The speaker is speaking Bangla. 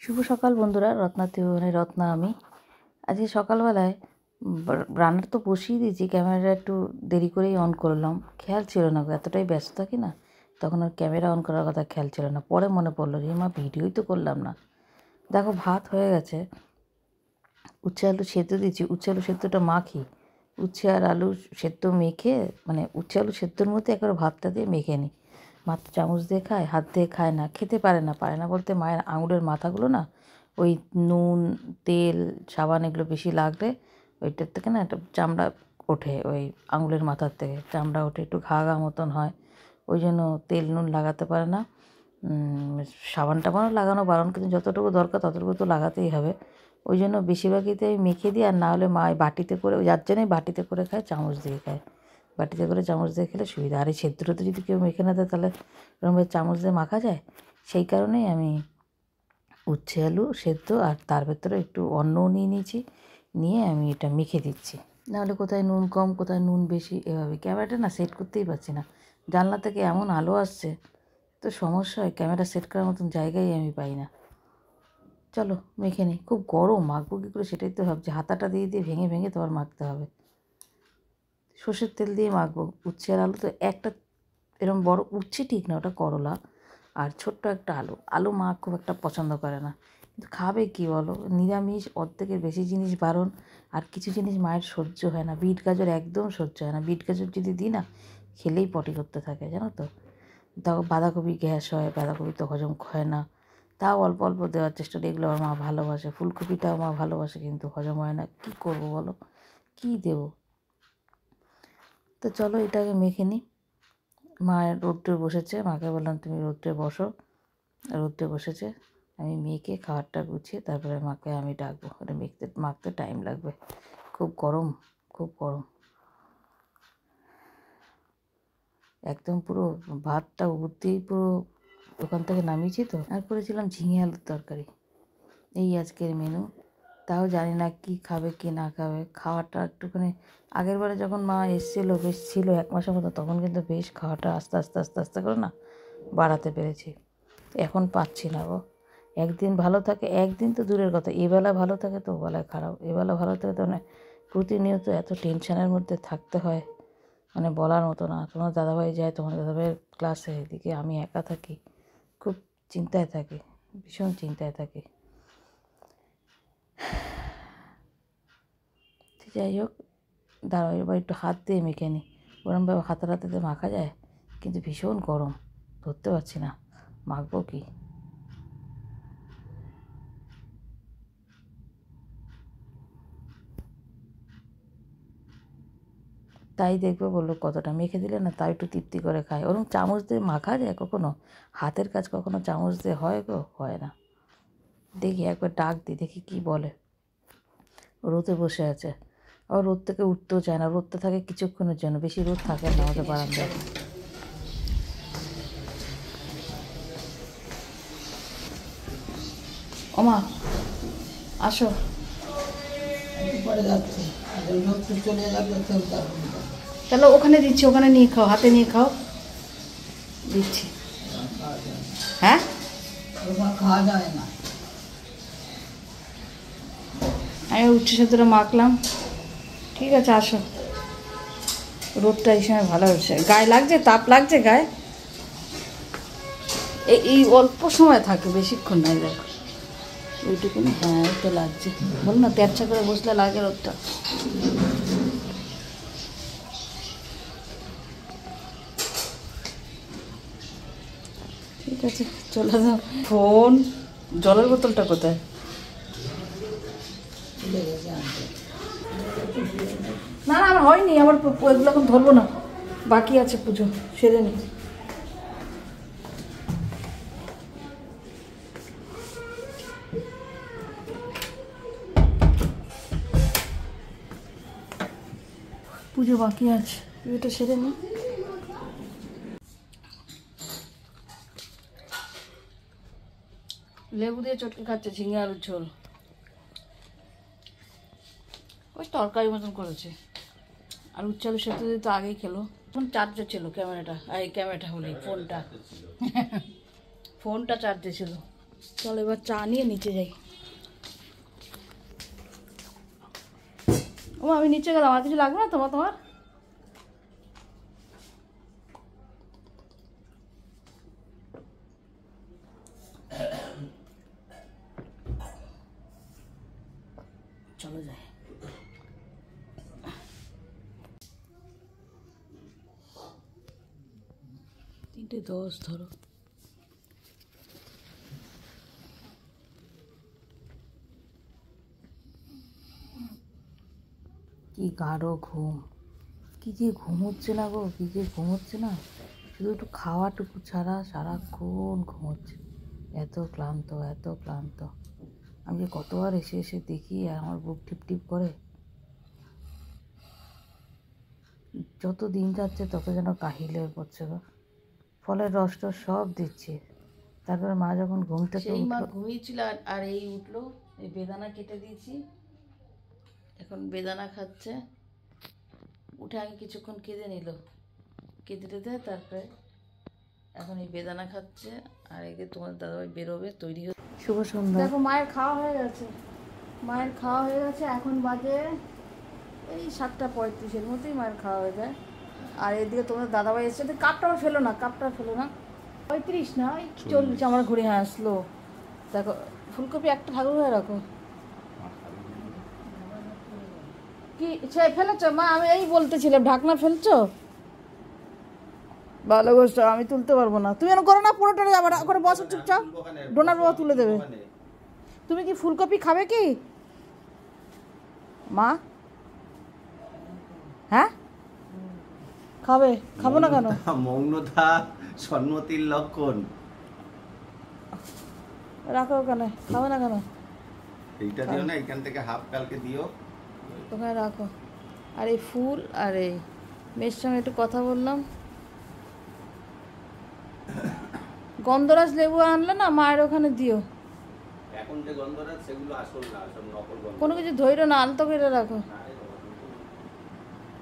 শুভ সকাল বন্ধুরা, রত্না আমি। আজকে সকালবেলায় রান্নার তো বসিয়ে দিয়েছি, ক্যামেরাটা একটু দেরি করেই অন করলাম। খেয়াল ছিল না, এতটাই ব্যস্ত থাকি না, তখন আর ক্যামেরা অন করার কথা খেয়াল ছিল না। পরে মনে পড়লো যে মা ভিডিওই তো করলাম না। দেখো ভাত হয়ে গেছে, উচ্ছে আলু সেদ্ধ দিয়েছি। উচ্ছে আলু সেদ্ধটা মাখি, উচ্ছে আর আলু সেদ্ধ মেখে, মানে উচ্ছে আলু সেদ্ধর মধ্যে একবারে ভাতটা দিয়ে মেখে নিই। মাত্র চামচ দিয়ে খায়, হাত দিয়ে খায় না, খেতে পারে না বলতে মায়ের আঙুলের মাথাগুলো না ওই নুন তেল সাবান এগুলো বেশি লাগলে ওইটার থেকে না একটা চামড়া ওঠে, ওই আঙুলের মাথার থেকে চামড়া ওঠে, একটু ঘা ঘা মতন হয়। ওই জন্য তেল নুন লাগাতে পারে না। সাবান টাবানও লাগানো বারণ, কিন্তু যতটুকু দরকার ততটুকু তো লাগাতেই হবে। ওই জন্য বেশিরভাগইতে আমি মেখে দিই, আর না হলে মা বাটিতে করে, যার জন্যই বাটিতে করে খায়, চামচ দিয়ে খায়। বাটিতে করে চামচ দিয়ে খেলে সুবিধা। আর এই সেদ্ধটাতে যদি কেউ মেখে না দেয় তাহলে এরকমভাবে চামচ দিয়ে মাখা যায়। সেই কারণেই আমি উচ্ছে আলু সেদ্ধ আর তার ভেতরে একটু অন্নও নিয়ে নিয়েছি, নিয়ে আমি এটা মেখে দিচ্ছি। নাহলে কোথায় নুন কম কোথায় নুন বেশি, এভাবে ক্যামেরাটা না সেট করতেই পারছি না। জানলা থেকে এমন আলো আসছে, তো সমস্যা হয়, ক্যামেরা সেট করার মতন জায়গায় আমি পাই না। চলো মেখে নিই। খুব গরম, মাখবো কী করে সেটাই তো ভাবছি। হাতাটা দিয়ে দিয়ে ভেঙে ভেঙে তোমার মাখতে হবে। সর্ষের তেল দিয়ে মাখবো। উচ্ছে আর আলু তো একটা এরকম বড় উচ্ছে ঠিক না, ওটা করলা, আর ছোট্ট একটা আলু মা খুব একটা পছন্দ করে না, কিন্তু খাবে কি বলো, নিরামিষ অর্ধেকের বেশি জিনিস বারণ। আর কিছু জিনিস মায়ের সহ্য হয় না, বিট গাজর একদম সহ্য হয় না। বিট গাজর যদি দিই না, খেলেই পটি করতে থাকে, জানো তো। তাও বাঁধাকপি গ্যাস হয়, বাঁধাকপি তো হজম হয় না, তাও অল্প অল্প দেওয়ার চেষ্টা করি। এগুলো আমার মা ভালোবাসে, ফুলকপিটাও মা ভালোবাসে, কিন্তু হজম হয় না। কী করবো বলো, কী দেবো। তো চলো এটাকে মেখে নিই। মা রোদ্রে বসেছে, মাকে বললাম তুমি রোদ্রে বসো। রোদ্রে বসেছে, আমি মেয়েকে খাবারটা গুছিয়ে তারপরে মাকে আমি ডাকবো। এটা মাখতে টাইম লাগবে, খুব গরম, খুব গরম। একদম পুরো ভাতটা উঠতেই পুরো দোকান থেকে নামিয়েছি তো। আর করেছিলাম ঝিঙে আলুর তরকারি, এই আজকের মেনু। তাও জানি না কি খাবে কি না খাবে। খাওয়াটা একটুখানি আগের বারে যখন মা এসেছিলো, বেশ ছিল 1 মাসের মতো, তখন কিন্তু বেশ খাওয়াটা আস্তে আস্তে আস্তে আস্তে করে না বাড়াতে পেরেছি। এখন পাচ্ছি না গো। একদিন ভালো থাকে, একদিন তো দূরের কথা, এবেলা ভালো থাকে তো ওবেলায় খারাপ, এবেলা ভালো থাকে তো মানে প্রতিনিয়ত এত টেনশনের মধ্যে থাকতে হয়, মানে বলার মতো না। তোমার দাদাভাই যায়, তোমার দাদাভাইয়ের ক্লাসে, এদিকে আমি একা থাকি, খুব চিন্তায় থাকি, ভীষণ চিন্তায় থাকি। যাই হোক, দাঁড়াও এবার একটু হাত দিয়ে মেখে নিই। ওরমভাবে হাতে মাখা যায়, কিন্তু ভীষণ গরম, ধরতে পারছি না মাখবো কি। তাই দেখবে বললো কতটা মেখে দিলে না, তাই একটু তৃপ্তি করে খায়। ওরকম চামচ দিয়ে মাখা যায় কখনো? হাতের কাজ কখনো চামচ দিয়ে হয় গো? হয় না। দেখি একবার ডাক দিই, দেখি কি বলে। রোদে বসে আছে, আবার রোদ থেকে উঠতেও চায় না। রোদটা থাকে কিছুক্ষণের জন্য, বেশি রোদ থাকে না আমাদের বারান্দায়। ওমা আসো, তাহলে ওখানে দিচ্ছি, ওখানে নিয়ে খাও, হাতে নিয়ে খাও, দিচ্ছি। হ্যাঁ খাওয়া যায় না। আমি উচ্ছে সেদ্ধটা মাখলাম, ঠিক আছে আসো। রোদটা এই সময় ভালো হচ্ছে, গায়ে লাগছে, তাপ লাগছে গায়ে। এই অল্প সময় থাকে, বেশিক্ষণ নাই। দেখো ওইটুকুনি, হ্যাঁ ওটা লাগছে। বল না তেরছা করে বসলে লাগে রোদটা। ঠিক আছে চলে যাও। ফোন, জলের বোতলটা কোথায়? না না আমার হয়নি, আমার এগুলো এখন ধরবো না, বাকি আছে পুজো, সেরে নি। পুজো বাকি আছে, পুজোটা সেরে নি। লেবু দিয়ে চটকে খাচ্ছে ঝিঙে আলুর ঝোল, ওই তরকারি মতন করেছে। আর উচ্ছে আলু সেদ্ধ দিয়ে তো আগেই খেলো। এখন চার্জে ছিল ক্যামেরাটা, এই ক্যামেরাটা হলে ফোনটা চার্জে ছিল। চলো এবার চা নিয়ে নিচে যাই। ও আমি নিচে গেলাম, আর কিছু লাগবে না তোমার? চলো যাই। 3:10 ধরো। কি গাঢ় ঘুম, কি যে ঘুম হচ্ছে না গো, কি যে ঘুম হচ্ছে না, শুধু একটু খাওয়াটুকু ছাড়া সারাক্ষণ ঘুমোচ্ছে। এত ক্লান্ত, এত ক্লান্ত। আমি যে কতবার এসে এসে দেখি আর আমার বুক টিপ টিপ করে। যত দিন যাচ্ছে তত যেন কাহিল হয়ে পড়ছে গো। ফলের রস টস সব দিচ্ছি, তারপরে মা যখন ঘুম থেকে সেই মা উঠলো, ঘুমিয়েছিল আর এই উঠলো, এই বেদানা কেটে দিয়েছি, এখন বেদানা খাচ্ছে। উঠে আগে কিছুক্ষণ কেঁদে নিল, কেঁদে টেঁদে তারপরে এখন এই বেদানা খাচ্ছে। আর একে তোমার দাদাভাই বেরোবে, তৈরি হয়ে। শুভ সন্ধ্যা। দেখো মায়ের খাওয়া হয়ে গেছে, মায়ের খাওয়া হয়ে গেছে। এখন বাজে এই 7:35-এর মধ্যেই মায়ের খাওয়া হয়ে যায়। আর এদিকে তোমার দাদাভাই এসছে, কাপটা ফেলো না, কাপটা ফেলো না। 35 না, 40 আমার ঘুরে। হ্যাঁ আসলো। দেখো ফুলকপি একটা ঠাকুর হয়ে রাখো। কি সে ফেলেছো মা? আমি এই বলতেছিলাম, ঢাকনা ফেলছো? ভালো গোষ্ঠ, আমি তুলতে পারবো না। তুমি এরকম করো না, পুরোটা যাবে না করে বসো চুপচাপ, ডোনার বাবা তুলে দেবে। তুমি কি ফুলকপি খাবে কি মা? হ্যাঁ খাবে? খাবো না কেন? মৌনতা সন্মতির লক্ষণ। রাখো ওখানে, খাবে না কেন? এইটা দিও না, এখান থেকে হাফ কালকে দিও। ওখানে রাখো। আর এই ফুল আর এই মেয়ের সঙ্গে একটু কথা বললাম। গন্ধরাজ লেবু আনলে না, মায়ের ওখানে দিও। এখন যে গন্ধরাজ সেগুলো আসল না, সব নকল গন্ধ। কোনো কিছু ধৈর্য না, আলতো করে রাখো।